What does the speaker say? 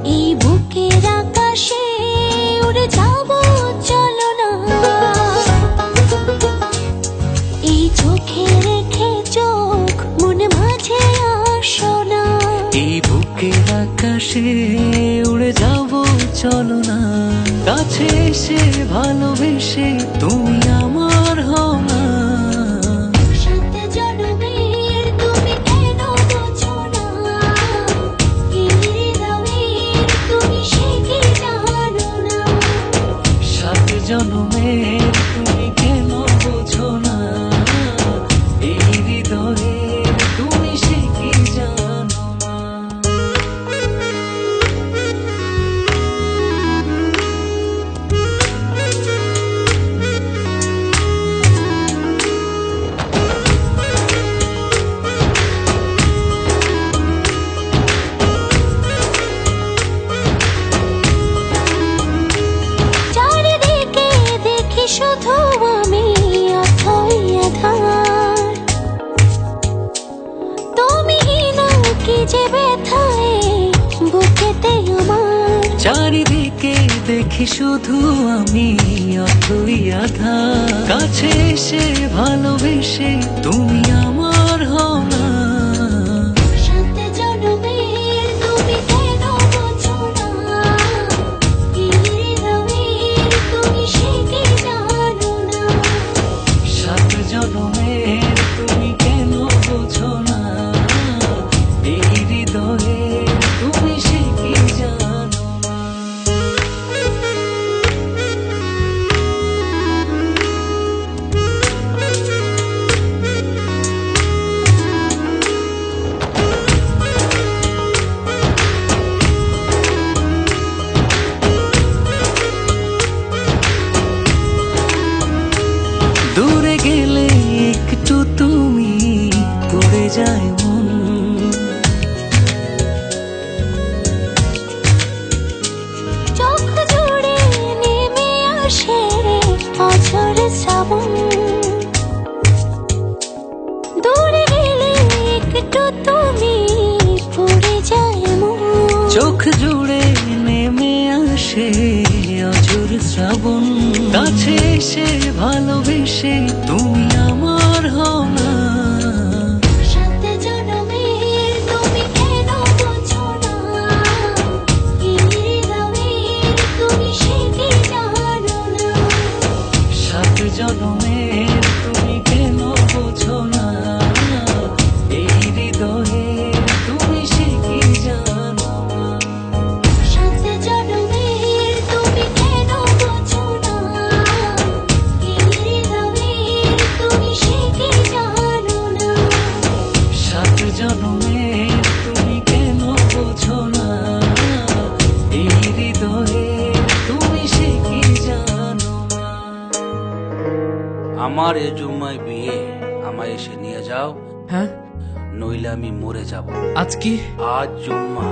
এই বুকের আকাশে উড়ে যাব, চলো না। এই চোখে রেখে চোখ মনে মাঝে আসো না। এই বুকের আকাশে উড়ে যাব, চলো না। কাছে এসে ভালোবেসে তুমি আমার হও না। জনমের তুমি কেন বোঝো না, এই হৃদয়ের তুমি সে কি জানো না। শুধু আমি অথই আধার, তুমি না কি যে ব্যথায় বুকেতে আমার। চারিদিকে দেখি শুধু আমি অথই আধার। কাছে এসে ভালোবেসে তুমি আমার হও না। জনমের তুমি কেন বোঝো না, এই হৃদয়ে তুমি সে কি জানো না। দূরে গেলে একটু তুমি পড়ে যায় মন। চোখ জুড়ে নেমে আসে অঝোর শ্রাবণ। দূরে গেলে একটু তুমি পড়ে যায় মন। চোখ জুড়ে নেমে আসে অঝোর শ্রাবণ। কাছে এসে ভালোবেসে তুমি আমার হও না। সাত জনমের তুমি কেন বোঝো না, এই হৃদয়ে তুমি সে কি জানো না। সাত জনমের তুমি কেন বোঝো না, এই হৃদয়ে তুমি সে কি জানো না। আমার এ জুম্মায় বিয়ে, আমায় এসে নিয়ে যাও। হ্যাঁ, নইলে আমি মরে যাব। আজ কি? আজ জুম্মা।